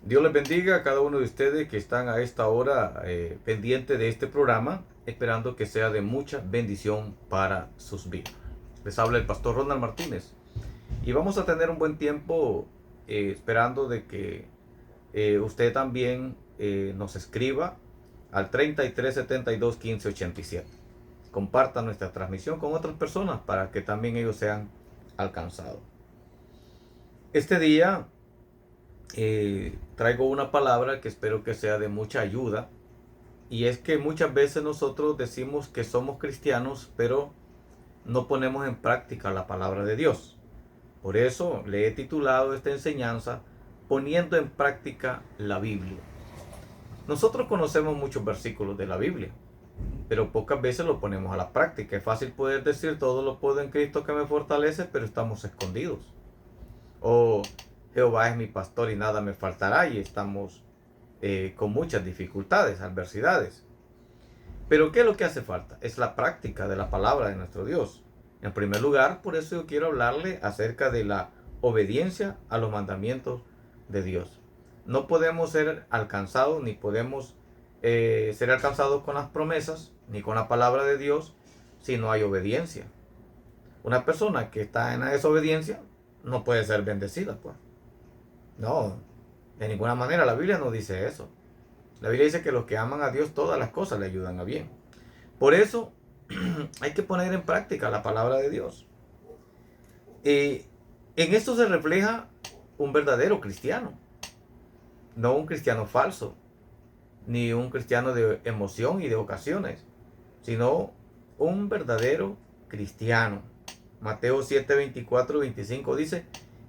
Dios les bendiga a cada uno de ustedes que están a esta hora pendiente de este programa, esperando que sea de mucha bendición para sus vidas. Les habla el pastor Ronald Martínez y vamos a tener un buen tiempo esperando de que usted también nos escriba al 33 72 15 87. Comparta nuestra transmisión con otras personas para que también ellos sean alcanzados. Este día traigo una palabra que espero que sea de mucha ayuda, y es que muchas veces nosotros decimos que somos cristianos, pero no ponemos en práctica la palabra de Dios. Por eso le he titulado esta enseñanza Poniendo en práctica la Biblia. Nosotros conocemos muchos versículos de la Biblia, pero pocas veces lo ponemos a la práctica. Es fácil poder decir todo lo puedo en Cristo que me fortalece, pero estamos escondidos. O Jehová es mi pastor y nada me faltará, y estamos con muchas dificultades, adversidades. Pero ¿qué es lo que hace falta? Es la práctica de la palabra de nuestro Dios. En primer lugar, por eso yo quiero hablarle acerca de la obediencia a los mandamientos de Dios. No podemos ser alcanzados, ni podemos ser alcanzados con las promesas, ni con la palabra de Dios, si no hay obediencia. Una persona que está en la desobediencia no puede ser bendecida, pues. No, de ninguna manera. La Biblia no dice eso. La Biblia dice que los que aman a Dios todas las cosas le ayudan a bien. Por eso hay que poner en práctica la palabra de Dios. En esto se refleja un verdadero cristiano, no un cristiano falso, ni un cristiano de emoción y de ocasiones, sino un verdadero cristiano. Mateo 7, 24 y 25 dice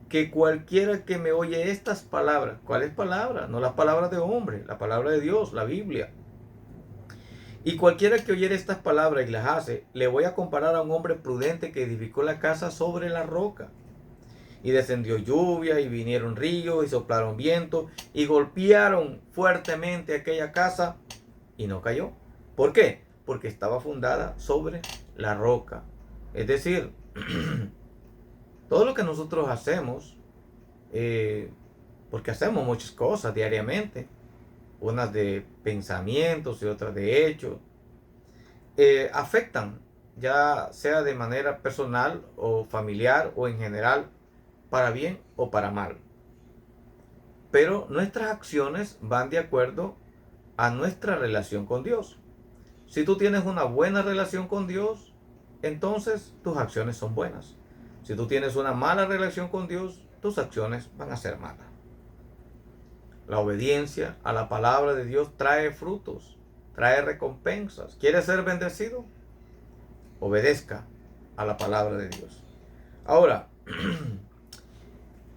que cualquiera que me oye estas palabras, ¿cuáles palabras? No las palabras de hombre, la palabra de Dios, la Biblia. Y cualquiera que oyere estas palabras y las hace, le voy a comparar a un hombre prudente que edificó la casa sobre la roca. Y descendió lluvia, y vinieron ríos, y soplaron vientos, y golpearon fuertemente aquella casa, y no cayó. ¿Por qué? Porque estaba fundada sobre la roca. Es decir, todo lo que nosotros hacemos, porque hacemos muchas cosas diariamente, unas de pensamientos y otras de hechos, afectan, ya sea de manera personal o familiar o en general, para bien o para mal. Pero nuestras acciones van de acuerdo a nuestra relación con Dios. Si tú tienes una buena relación con Dios, entonces tus acciones son buenas. Si tú tienes una mala relación con Dios, tus acciones van a ser malas. La obediencia a la palabra de Dios trae frutos, trae recompensas. ¿Quieres ser bendecido? Obedezca a la palabra de Dios. Ahora,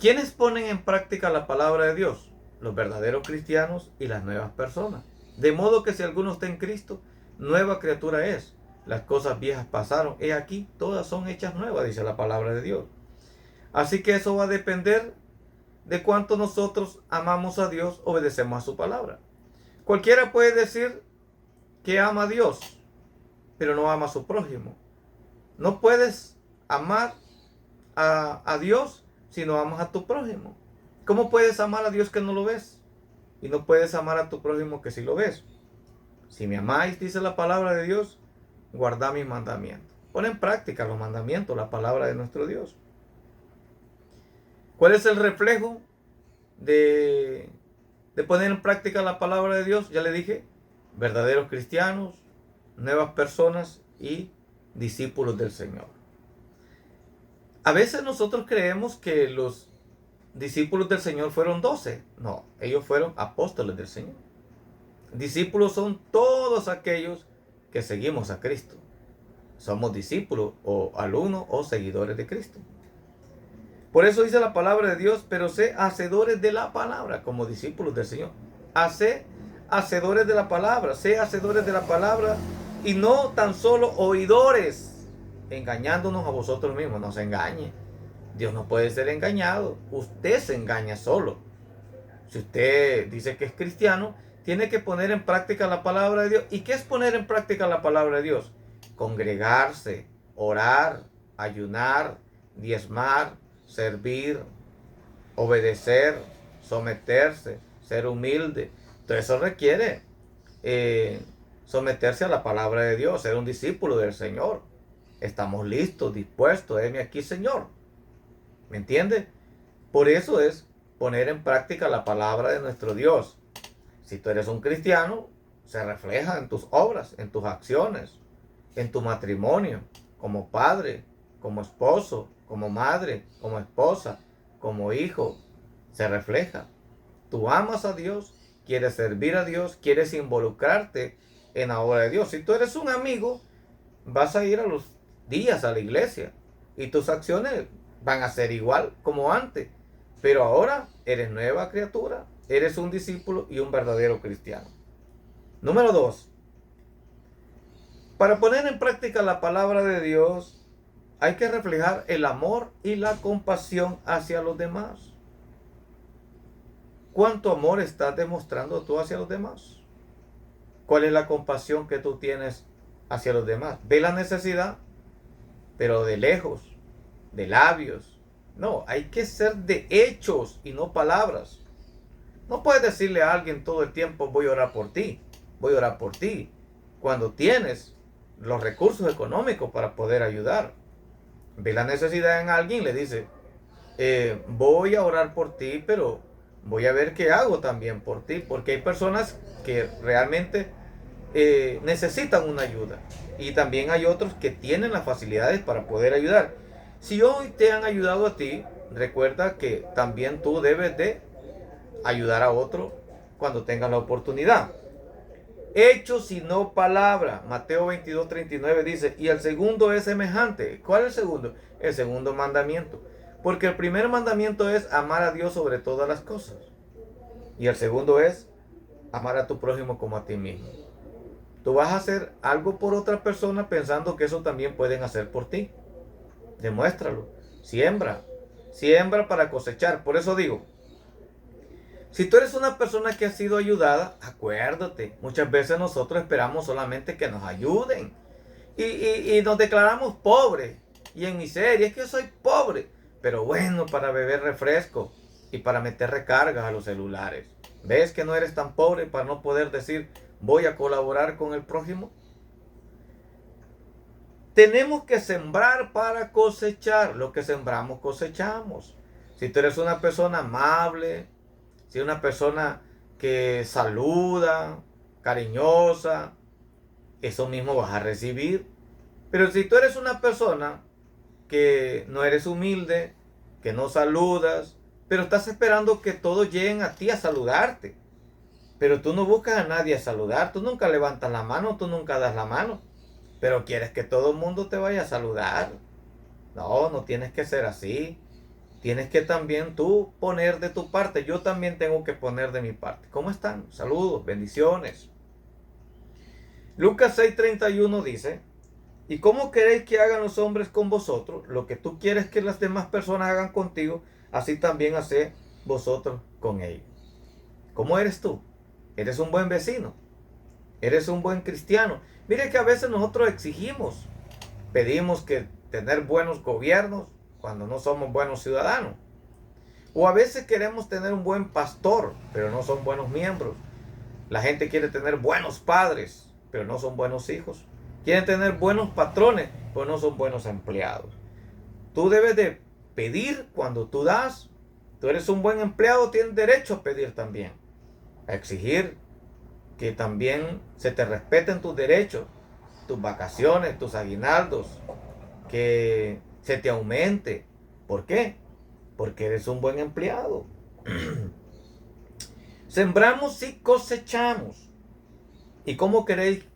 ¿quiénes ponen en práctica la palabra de Dios? Los verdaderos cristianos y las nuevas personas. De modo que si alguno está en Cristo, nueva criatura es. Las cosas viejas pasaron, he aquí, todas son hechas nuevas, dice la palabra de Dios. Así que eso va a depender de cuánto nosotros amamos a Dios, obedecemos a su palabra. Cualquiera puede decir que ama a Dios, pero no ama a su prójimo. No puedes amar a Dios si no amas a tu prójimo. ¿Cómo puedes amar a Dios que no lo ves? Y no puedes amar a tu prójimo que sí lo ves. Si me amáis, dice la palabra de Dios, guardad mis mandamientos. Pon en práctica los mandamientos, la palabra de nuestro Dios. ¿Cuál es el reflejo de poner en práctica la palabra de Dios? Ya le dije, verdaderos cristianos, nuevas personas y discípulos del Señor. A veces nosotros creemos que los discípulos del Señor fueron 12. No, ellos fueron apóstoles del Señor. Discípulos son todos aquellos que seguimos a Cristo. Somos discípulos o alumnos o seguidores de Cristo. Por eso dice la palabra de Dios, pero sé hacedores de la palabra, como discípulos del Señor. Sé hacedores de la palabra, sé hacedores de la palabra y no tan solo oidores, engañándonos a vosotros mismos. No se engañe. Dios no puede ser engañado. Usted se engaña solo. Si usted dice que es cristiano, tiene que poner en práctica la palabra de Dios. ¿Y qué es poner en práctica la palabra de Dios? Congregarse, orar, ayunar, diezmar, servir, obedecer, someterse, ser humilde. Todo eso requiere someterse a la palabra de Dios, ser un discípulo del Señor. Estamos listos, dispuestos. Heme aquí, Señor. ¿Me entiende? Por eso es poner en práctica la palabra de nuestro Dios. Si tú eres un cristiano, se refleja en tus obras, en tus acciones, en tu matrimonio, como padre, como esposo, como madre, como esposa, como hijo. Se refleja. Tú amas a Dios, quieres servir a Dios, quieres involucrarte en la obra de Dios. Si tú eres un amigo, vas a ir a los días a la iglesia y tus acciones van a ser igual como antes. Pero ahora eres nueva criatura, eres un discípulo y un verdadero cristiano. Número 2. Para poner en práctica la palabra de Dios, hay que reflejar el amor y la compasión hacia los demás. ¿Cuánto amor estás demostrando tú hacia los demás? ¿Cuál es la compasión que tú tienes hacia los demás? Ve la necesidad, pero de lejos, de labios. No, hay que ser de hechos y no palabras. No puedes decirle a alguien todo el tiempo, voy a orar por ti, voy a orar por ti, cuando tienes los recursos económicos para poder ayudar. Ve la necesidad en alguien y le dice, voy a orar por ti, pero voy a ver qué hago también por ti, porque hay personas que realmente necesitan una ayuda y también hay otros que tienen las facilidades para poder ayudar. Si hoy te han ayudado a ti, recuerda que también tú debes de ayudar a otro cuando tengas la oportunidad. Hechos y no palabra. Mateo 22:39 dice, y el segundo es semejante. ¿Cuál es el segundo? El segundo mandamiento. Porque el primer mandamiento es amar a Dios sobre todas las cosas. Y el segundo es amar a tu prójimo como a ti mismo. Tú vas a hacer algo por otra persona pensando que eso también pueden hacer por ti. Demuéstralo. Siembra. Siembra para cosechar. Por eso digo, si tú eres una persona que ha sido ayudada, acuérdate, muchas veces nosotros esperamos solamente que nos ayuden. Y nos declaramos pobres y en miseria. Es que yo soy pobre. Pero bueno, para beber refresco y para meter recargas a los celulares. ¿Ves que no eres tan pobre para no poder decir, voy a colaborar con el prójimo? Tenemos que sembrar para cosechar. Lo que sembramos, cosechamos. Si tú eres una persona amable, si eres una persona que saluda, cariñosa, eso mismo vas a recibir. Pero si tú eres una persona que no eres humilde, que no saludas, pero estás esperando que todos lleguen a ti a saludarte, pero tú no buscas a nadie a saludar, tú nunca levantas la mano, tú nunca das la mano, pero quieres que todo el mundo te vaya a saludar. No, no tienes que ser así. Tienes que también tú poner de tu parte. Yo también tengo que poner de mi parte. ¿Cómo están? Saludos, bendiciones. Lucas 6:31 dice, ¿y cómo queréis que hagan los hombres con vosotros? Lo que tú quieres que las demás personas hagan contigo, así también haced vosotros con ellos. ¿Cómo eres tú? ¿Eres un buen vecino? ¿Eres un buen cristiano? Mire que a veces nosotros exigimos, pedimos que tener buenos gobiernos cuando no somos buenos ciudadanos. O a veces queremos tener un buen pastor, pero no son buenos miembros. La gente quiere tener buenos padres, pero no son buenos hijos. Quieren tener buenos patrones, pero no son buenos empleados. Tú debes de pedir cuando tú das. Tú eres un buen empleado, tienes derecho a pedir también. A exigir que también se te respeten tus derechos, tus vacaciones, tus aguinaldos, que se te aumente. ¿Por qué? Porque eres un buen empleado. Sembramos y cosechamos. ¿Y cómo queréis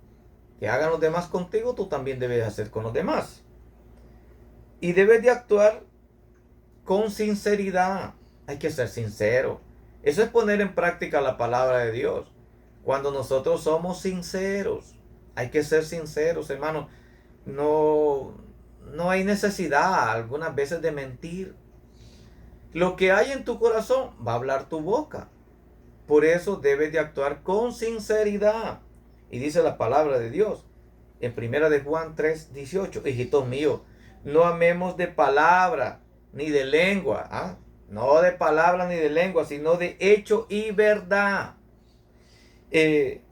que hagan los demás contigo? Tú también debes hacer con los demás. Y debes de actuar con sinceridad. Hay que ser sincero. Eso es poner en práctica la palabra de Dios. Cuando nosotros somos sinceros, hay que ser sinceros, hermano. No hay necesidad algunas veces de mentir. Lo que hay en tu corazón va a hablar tu boca. Por eso debes de actuar con sinceridad. Y dice la palabra de Dios en 1 de Juan 3:18, hijitos míos, no amemos de palabra ni de lengua, No de palabra ni de lengua, sino de hecho y verdad. Eh,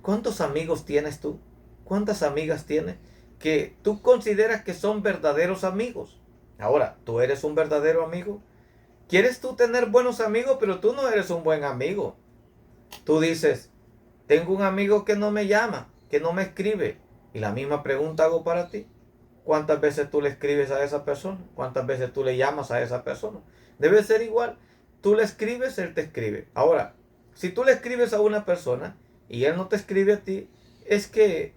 ¿Cuántos amigos tienes tú? ¿Cuántas amigas tienes que tú consideras que son verdaderos amigos? Ahora, ¿tú eres un verdadero amigo? ¿Quieres tú tener buenos amigos, pero tú no eres un buen amigo? Tú dices, tengo un amigo que no me llama, que no me escribe. Y la misma pregunta hago para ti. ¿Cuántas veces tú le escribes a esa persona? ¿Cuántas veces tú le llamas a esa persona? Debe ser igual. Tú le escribes, él te escribe. Ahora, si tú le escribes a una persona y él no te escribe a ti, es que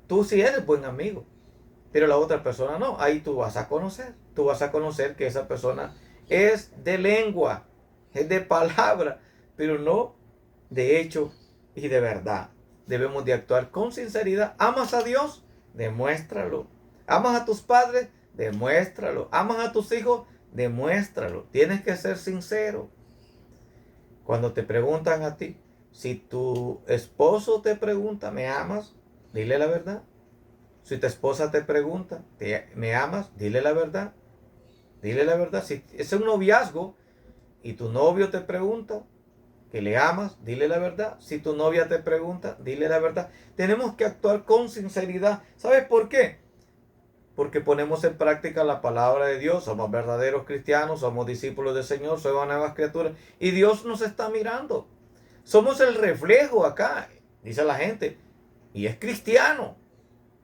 tú sí eres buen amigo, pero la otra persona no. Ahí tú vas a conocer. Tú vas a conocer que esa persona es de lengua, es de palabra, pero no de hecho y de verdad. Debemos de actuar con sinceridad. ¿Amas a Dios? Demuéstralo. ¿Amas a tus padres? Demuéstralo. ¿Amas a tus hijos? Demuéstralo. Tienes que ser sincero. Cuando te preguntan a ti, si tu esposo te pregunta, ¿me amas? Dile la verdad. Si tu esposa te pregunta, ¿me amas? Dile la verdad. Dile la verdad. Si es un noviazgo y tu novio te pregunta que le amas, dile la verdad. Si tu novia te pregunta, dile la verdad. Tenemos que actuar con sinceridad. ¿Sabes por qué? Porque ponemos en práctica la palabra de Dios. Somos verdaderos cristianos, somos discípulos del Señor, somos nuevas criaturas. Y Dios nos está mirando. Somos el reflejo acá, dice la gente. Y es cristiano.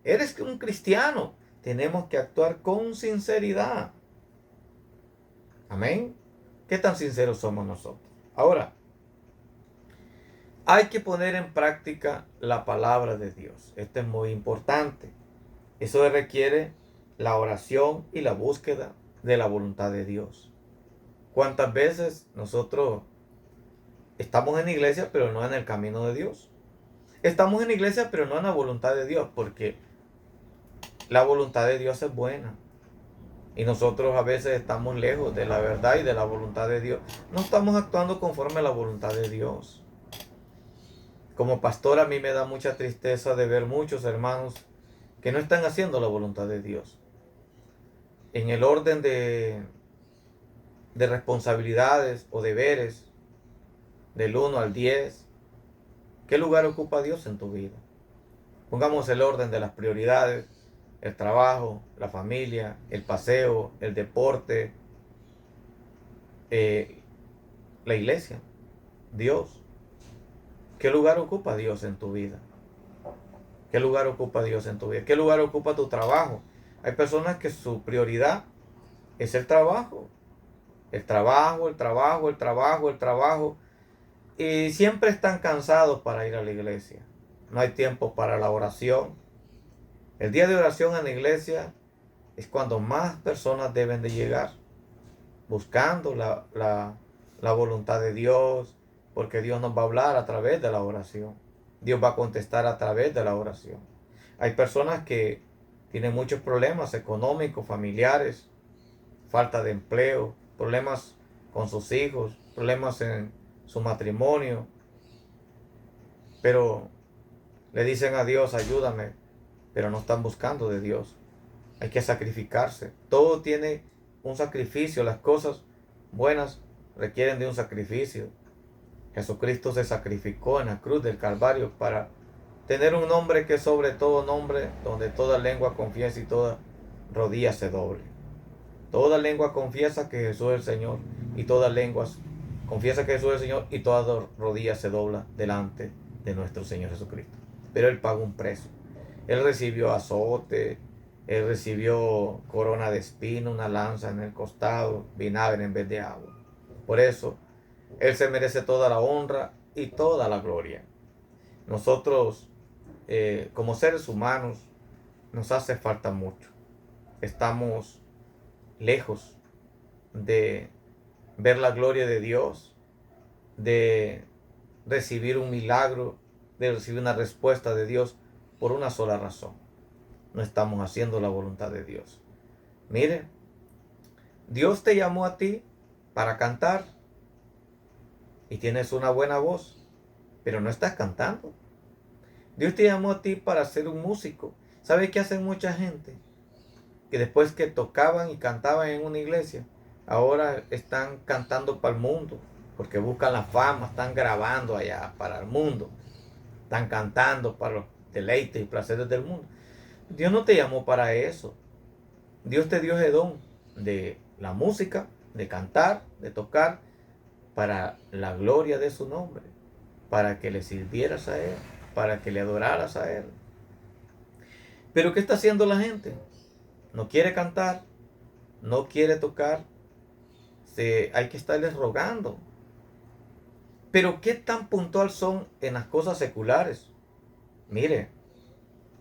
Eres un cristiano. Tenemos que actuar con sinceridad. Amén. ¿Qué tan sinceros somos nosotros? Ahora, hay que poner en práctica la palabra de Dios. Esto es muy importante. Eso requiere la oración y la búsqueda de la voluntad de Dios. ¿Cuántas veces nosotros estamos en la iglesia pero no en el camino de Dios? Estamos en la iglesia pero no en la voluntad de Dios, porque la voluntad de Dios es buena. Y nosotros a veces estamos lejos de la verdad y de la voluntad de Dios. No estamos actuando conforme a la voluntad de Dios. Como pastor, a mí me da mucha tristeza de ver muchos hermanos que no están haciendo la voluntad de Dios. En el orden de responsabilidades o deberes, del 1 al 10, ¿qué lugar ocupa Dios en tu vida? Pongamos el orden de las prioridades: el trabajo, la familia, el paseo, el deporte, la iglesia, Dios. ¿Qué lugar ocupa Dios en tu vida? ¿Qué lugar ocupa Dios en tu vida? ¿Qué lugar ocupa tu trabajo? Hay personas que su prioridad es el trabajo. El trabajo, el trabajo, el trabajo, el trabajo. Y siempre están cansados para ir a la iglesia. No hay tiempo para la oración. El día de oración en la iglesia es cuando más personas deben de llegar, buscando la voluntad de Dios, porque Dios nos va a hablar a través de la oración. Dios va a contestar a través de la oración. Hay personas que tienen muchos problemas económicos, familiares, falta de empleo, problemas con sus hijos, problemas en su matrimonio, pero le dicen a Dios, ayúdame, pero no están buscando de Dios. Hay que sacrificarse. Todo tiene un sacrificio. Las cosas buenas requieren de un sacrificio. Jesucristo se sacrificó en la cruz del Calvario para tener un nombre que es sobre todo nombre, donde toda lengua confiesa y toda rodilla se doble. Toda lengua confiesa que Jesús es el Señor, y toda lengua confiesa que Jesús es el Señor, y toda rodilla se dobla delante de nuestro Señor Jesucristo. Pero Él pagó un precio. Él recibió azote, Él recibió corona de espino, una lanza en el costado, vinagre en vez de agua. Por eso, Él se merece toda la honra y toda la gloria. Nosotros, como seres humanos, nos hace falta mucho. Estamos lejos de ver la gloria de Dios, de recibir un milagro, de recibir una respuesta de Dios, por una sola razón: no estamos haciendo la voluntad de Dios. Mire, Dios te llamó a ti para cantar y tienes una buena voz, pero no estás cantando. Dios te llamó a ti para ser un músico. ¿Sabes qué hacen mucha gente? Que después que tocaban y cantaban en una iglesia, ahora están cantando para el mundo, porque buscan la fama, están grabando allá para el mundo, están cantando para los deleites y placeres del mundo. Dios no te llamó para eso. Dios te dio ese don de la música, de cantar, de tocar, para la gloria de su nombre, para que le sirvieras a Él, para que le adoraras a Él. Pero ¿qué está haciendo la gente? No quiere cantar, no quiere tocar, hay que estarles rogando. Pero ¿qué tan puntual son en las cosas seculares? Mire,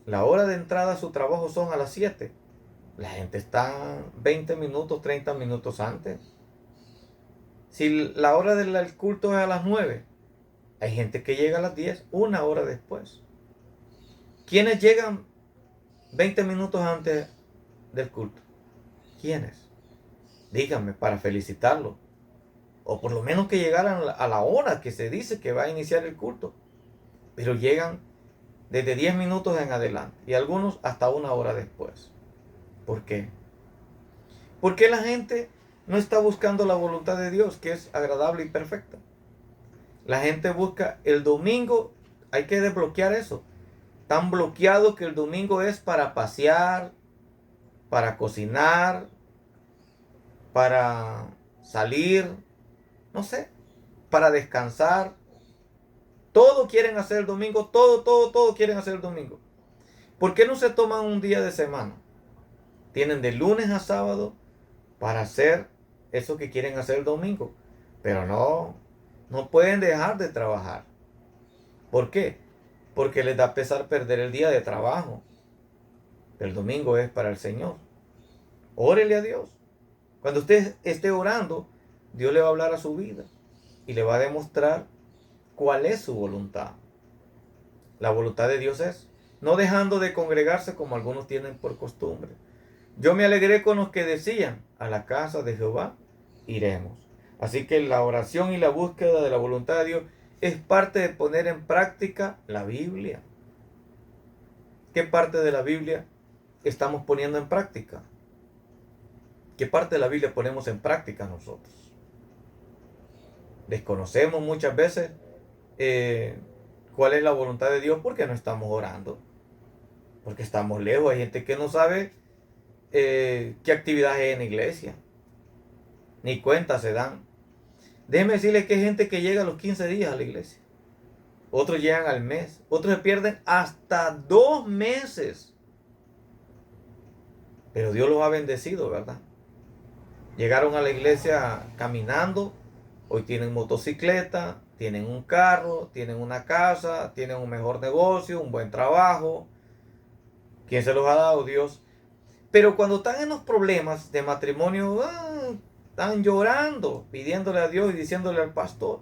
la hora de entrada a su trabajo son a las 7. La gente está 20 minutos, 30 minutos antes. Si la hora del culto es a las 9, hay gente que llega a las 10, una hora después. ¿Quiénes llegan 20 minutos antes del culto? ¿Quiénes? Díganme para felicitarlo. O por lo menos que llegaran a la hora que se dice que va a iniciar el culto. Pero llegan desde 10 minutos en adelante. Y algunos hasta una hora después. ¿Por qué? Porque la gente no está buscando la voluntad de Dios, que es agradable y perfecta. La gente busca el domingo. Hay que desbloquear eso. Tan bloqueado que el domingo es para pasear, para cocinar, para salir, no sé, para descansar. Todo quieren hacer el domingo, todo quieren hacer el domingo. ¿Por qué no se toman un día de semana? Tienen de lunes a sábado para hacer eso que quieren hacer el domingo. Pero no pueden dejar de trabajar. ¿Por qué? Porque les da pesar perder el día de trabajo. El domingo es para el Señor. Órele a Dios. Cuando usted esté orando, Dios le va a hablar a su vida y le va a demostrar cuál es su voluntad. La voluntad de Dios es no dejando de congregarse como algunos tienen por costumbre. Yo me alegré con los que decían, a la casa de Jehová iremos. Así que la oración y la búsqueda de la voluntad de Dios es parte de poner en práctica la Biblia. ¿Qué parte de la Biblia estamos poniendo en práctica? ¿Qué parte de la Biblia ponemos en práctica nosotros? Desconocemos muchas veces cuál es la voluntad de Dios porque no estamos orando, porque estamos lejos. Hay gente que no sabe qué actividad hay en la iglesia, ni cuenta se dan. Déjeme decirle que hay gente que llega a los 15 días a la iglesia, otros llegan al mes, otros se pierden hasta 2 meses, pero Dios los ha bendecido, ¿verdad? Llegaron a la iglesia caminando, hoy tienen motocicleta, tienen un carro, tienen una casa, tienen un mejor negocio, un buen trabajo. ¿Quién se los ha dado? Dios. Pero cuando están en los problemas de matrimonio, están llorando, pidiéndole a Dios y diciéndole al pastor,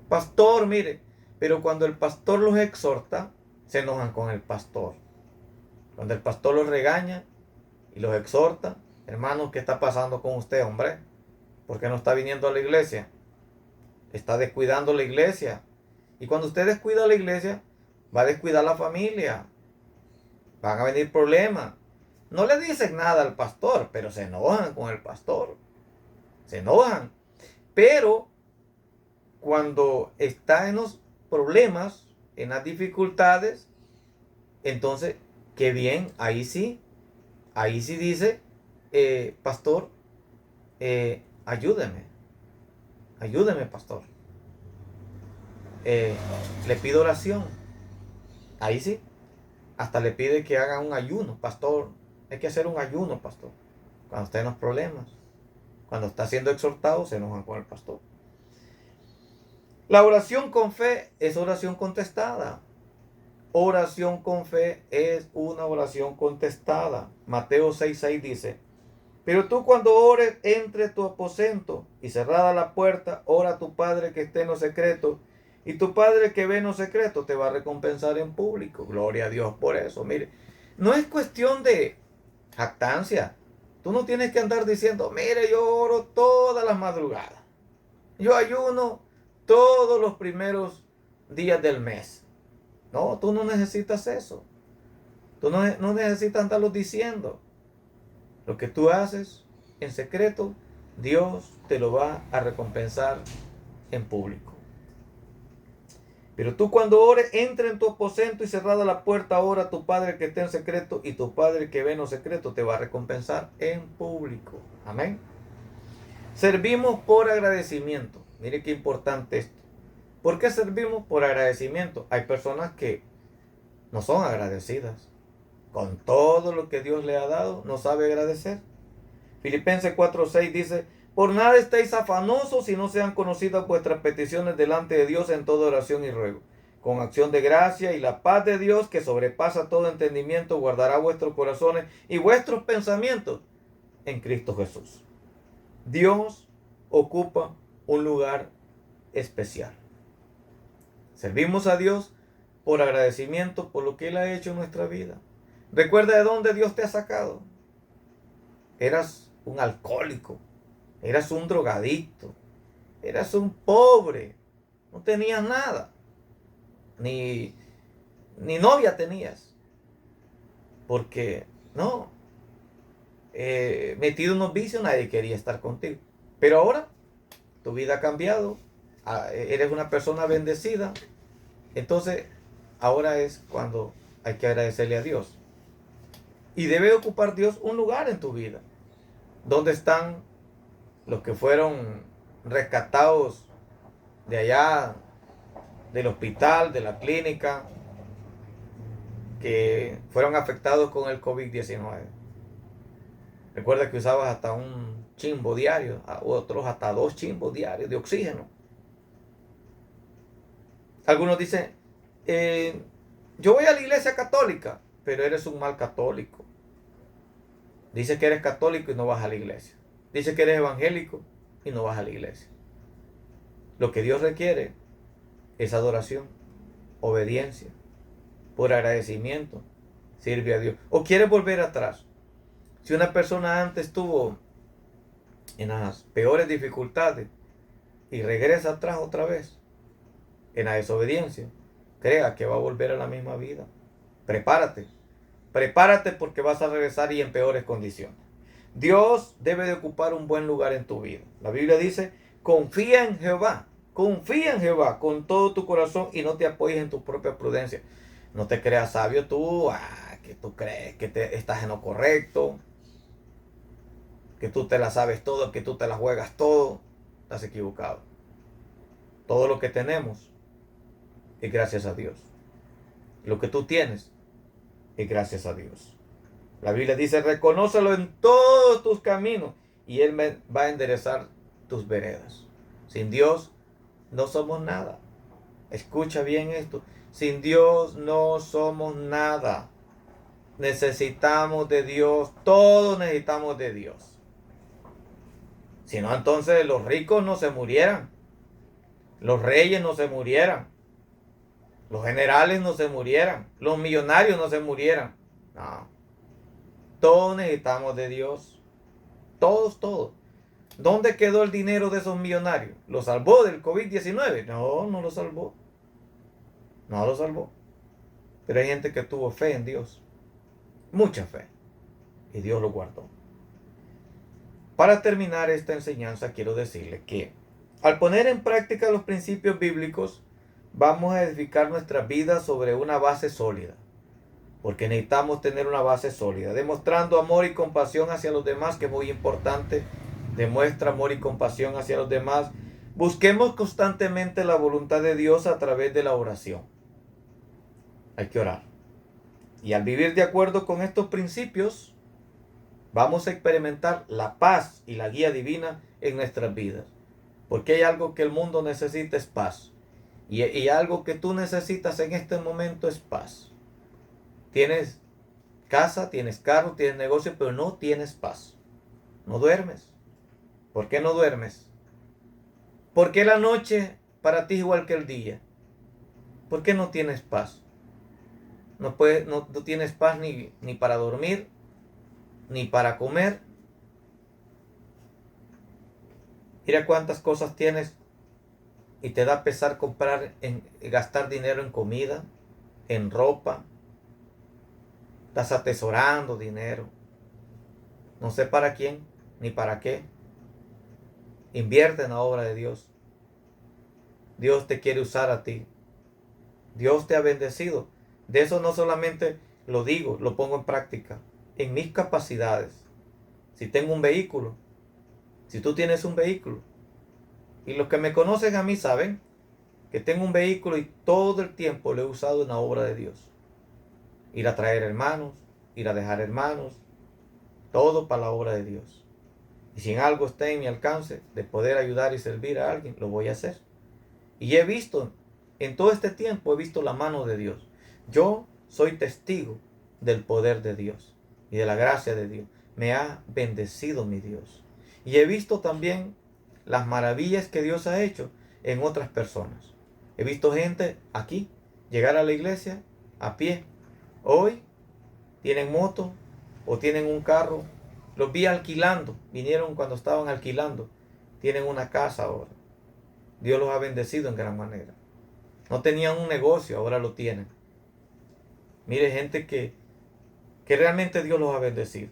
pastor, mire, pero cuando el pastor los exhorta, se enojan con el pastor. Cuando el pastor los regaña y los exhorta, hermanos, ¿qué está pasando con usted, hombre? ¿Por qué no está viniendo a la iglesia? Está descuidando la iglesia. Y cuando usted descuida la iglesia, va a descuidar la familia. Van a venir problemas. No le dicen nada al pastor, pero se enojan con el pastor. Se enojan. Pero cuando está en los problemas, en las dificultades, entonces, qué bien, ahí sí dice, pastor, ayúdeme, pastor. Le pido oración. Ahí sí, hasta le pide que haga un ayuno, pastor. Hay que hacer un ayuno, pastor. Cuando está en los problemas, cuando está siendo exhortado, se enojan con el pastor. La oración con fe es oración contestada. Oración con fe es una oración contestada. Mateo 6:6 dice: pero tú cuando ores, entre tu aposento y cerrada la puerta, ora a tu Padre que esté en lo secreto, y tu Padre que ve en lo secreto te va a recompensar en público. Gloria a Dios por eso. Mire, no es cuestión de jactancia. Tú no tienes que andar diciendo, mire, yo oro todas las madrugadas. Yo ayuno todos los primeros días del mes. No, tú no necesitas eso. Tú no necesitas andarlo diciendo. Lo que tú haces en secreto, Dios te lo va a recompensar en público. Pero tú cuando ores, entra en tu aposento y cerrada la puerta, ora a tu Padre que está en secreto, y tu Padre que ve en lo secreto te va a recompensar en público. Amén. Servimos por agradecimiento. Mire qué importante esto. ¿Por qué servimos? Por agradecimiento. Hay personas que no son agradecidas. Con todo lo que Dios le ha dado, no sabe agradecer. Filipenses 4:6 dice: por nada estéis afanosos si no sean conocidas vuestras peticiones delante de Dios en toda oración y ruego. Con acción de gracia, y la paz de Dios, que sobrepasa todo entendimiento, guardará vuestros corazones y vuestros pensamientos en Cristo Jesús. Dios ocupa un lugar especial. Servimos a Dios por agradecimiento por lo que Él ha hecho en nuestra vida. Recuerda de dónde Dios te ha sacado. Eras un alcohólico, eras un drogadicto, eras un pobre, no tenías nada, ni novia tenías, porque no, metido en unos vicios, nadie quería estar contigo. Pero ahora tu vida ha cambiado, eres una persona bendecida. Entonces ahora es cuando hay que agradecerle a Dios. Y debe ocupar Dios un lugar en tu vida. ¿Dónde están los que fueron rescatados de allá, del hospital, de la clínica, que fueron afectados con el COVID-19? Recuerda que usabas hasta un chimbo diario, a otros hasta 2 chimbos diarios de oxígeno. Algunos dicen, yo voy a la iglesia católica, pero eres un mal católico. Dice que eres católico y no vas a la iglesia. Dice que eres evangélico y no vas a la iglesia. Lo que Dios requiere es adoración, obediencia, por agradecimiento, sirve a Dios. ¿O quieres volver atrás? Si una persona antes estuvo en las peores dificultades y regresa atrás otra vez, en la desobediencia, crea que va a volver a la misma vida. Prepárate. Prepárate porque vas a regresar y en peores condiciones. Dios debe de ocupar un buen lugar en tu vida. La Biblia dice, confía en Jehová con todo tu corazón y no te apoyes en tu propia prudencia. No te creas sabio tú, que tú crees que estás en lo correcto, que tú te la sabes todo, que tú te la juegas todo. Estás equivocado. Todo lo que tenemos es gracias a Dios. Lo que tú tienes es gracias a Dios. La Biblia dice, reconócelo en todos tus caminos y Él va a enderezar tus veredas. Sin Dios no somos nada. Escucha bien esto. Sin Dios no somos nada. Necesitamos de Dios. Todos necesitamos de Dios. Si no, entonces los ricos no se murieran. Los reyes no se murieran. Los generales no se murieran. Los millonarios no se murieran. No. Todos necesitamos de Dios. Todos, todos. ¿Dónde quedó el dinero de esos millonarios? ¿Lo salvó del COVID-19? No, no lo salvó. No lo salvó. Pero hay gente que tuvo fe en Dios. Mucha fe. Y Dios lo guardó. Para terminar esta enseñanza, quiero decirle que al poner en práctica los principios bíblicos, vamos a edificar nuestra vida sobre una base sólida. Porque necesitamos tener una base sólida. Demostrando amor y compasión hacia los demás, que es muy importante. Demuestra amor y compasión hacia los demás. Busquemos constantemente la voluntad de Dios a través de la oración. Hay que orar. Y al vivir de acuerdo con estos principios, vamos a experimentar la paz y la guía divina en nuestras vidas. Porque hay algo que el mundo necesita, es paz. Y algo que tú necesitas en este momento es paz. Tienes casa, tienes carro, tienes negocio, pero no tienes paz. No duermes. ¿Por qué no duermes? ¿Por qué la noche para ti es igual que el día? ¿Por qué no tienes paz? No tienes paz ni para dormir, ni para comer. Mira cuántas cosas tienes y te da pesar gastar dinero en comida, en ropa. Estás atesorando dinero. No sé para quién ni para qué. Invierte en la obra de Dios. Dios te quiere usar a ti. Dios te ha bendecido. De eso no solamente lo digo, lo pongo en práctica. En mis capacidades. Si tengo un vehículo, si tú tienes un vehículo, y los que me conocen a mí saben que tengo un vehículo y todo el tiempo lo he usado en la obra de Dios. Ir a traer hermanos, ir a dejar hermanos, todo para la obra de Dios. Y si en algo está en mi alcance de poder ayudar y servir a alguien, lo voy a hacer. Y he visto, en todo este tiempo he visto la mano de Dios. Yo soy testigo del poder de Dios y de la gracia de Dios. Me ha bendecido mi Dios. Y he visto también las maravillas que Dios ha hecho en otras personas. He visto gente aquí llegar a la iglesia a pie. Hoy tienen moto o tienen un carro. Los vi alquilando. Vinieron cuando estaban alquilando. Tienen una casa ahora. Dios los ha bendecido en gran manera. No tenían un negocio, ahora lo tienen. Mire, gente que realmente Dios los ha bendecido.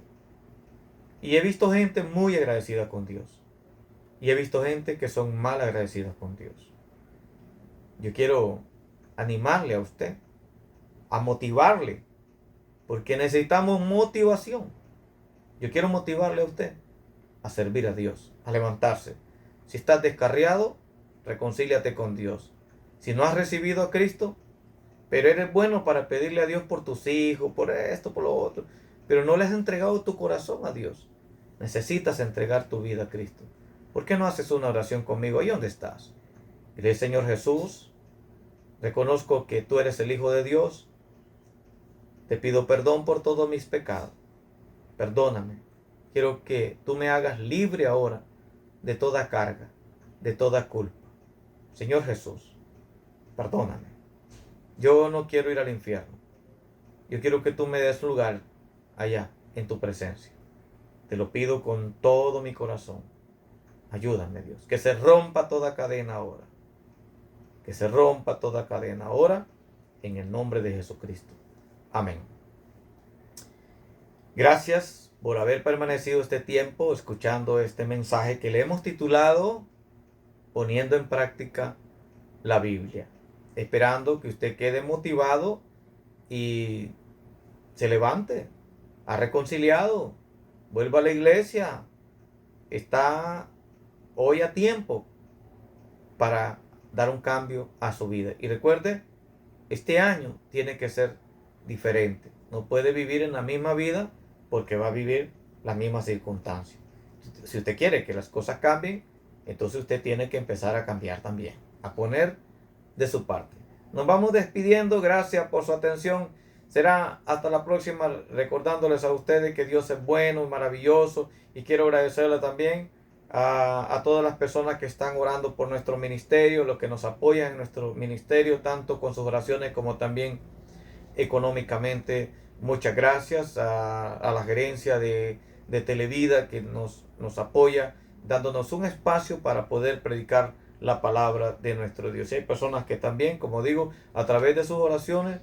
Y he visto gente muy agradecida con Dios. Y he visto gente que son mal agradecidas con Dios. Yo quiero animarle a usted, a motivarle, porque necesitamos motivación. Yo quiero motivarle a usted a servir a Dios, a levantarse. Si estás descarriado, reconcíliate con Dios. Si no has recibido a Cristo, pero eres bueno para pedirle a Dios por tus hijos, por esto, por lo otro, pero no le has entregado tu corazón a Dios, necesitas entregar tu vida a Cristo. ¿Por qué no haces una oración conmigo? ¿Y dónde estás? Dile: Señor Jesús, reconozco que tú eres el Hijo de Dios. Te pido perdón por todos mis pecados. Perdóname. Quiero que tú me hagas libre ahora de toda carga, de toda culpa. Señor Jesús, perdóname. Yo no quiero ir al infierno. Yo quiero que tú me des lugar allá, en tu presencia. Te lo pido con todo mi corazón. Ayúdame, Dios. Que se rompa toda cadena ahora. Que se rompa toda cadena ahora, en el nombre de Jesucristo. Amén. Gracias por haber permanecido este tiempo escuchando este mensaje que le hemos titulado Poniendo en práctica la Biblia. Esperando que usted quede motivado y se levante, ha reconciliado, vuelva a la iglesia. Está hoy a tiempo para dar un cambio a su vida. Y recuerde, este año tiene que ser diferente. No puede vivir en la misma vida porque va a vivir las mismas circunstancias. Si usted quiere que las cosas cambien, entonces usted tiene que empezar a cambiar también, a poner de su parte. Nos vamos despidiendo. Gracias por su atención. Será hasta la próxima, recordándoles a ustedes que Dios es bueno y maravilloso. Y quiero agradecerle también a todas las personas que están orando por nuestro ministerio, los que nos apoyan en nuestro ministerio, tanto con sus oraciones como también económicamente. Muchas gracias a la gerencia de Televida que nos apoya, dándonos un espacio para poder predicar la palabra de nuestro Dios. Y hay personas que también, como digo, a través de sus oraciones,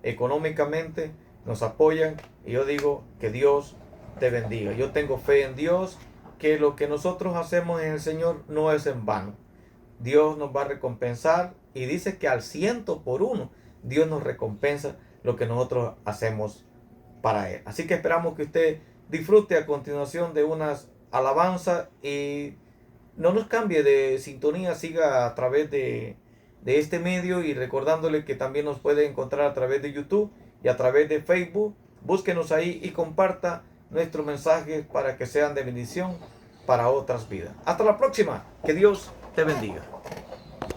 económicamente nos apoyan. Y yo digo que Dios te bendiga. Yo tengo fe en Dios, que lo que nosotros hacemos en el Señor no es en vano. Dios nos va a recompensar, y dice que al 100 por 1 Dios nos recompensa lo que nosotros hacemos para Él. Así que esperamos que usted disfrute a continuación de unas alabanzas y no nos cambie de sintonía, siga a través de este medio, y recordándole que también nos puede encontrar a través de YouTube y a través de Facebook. Búsquenos ahí y comparta nuestros mensajes para que sean de bendición para otras vidas. Hasta la próxima. Que Dios te bendiga.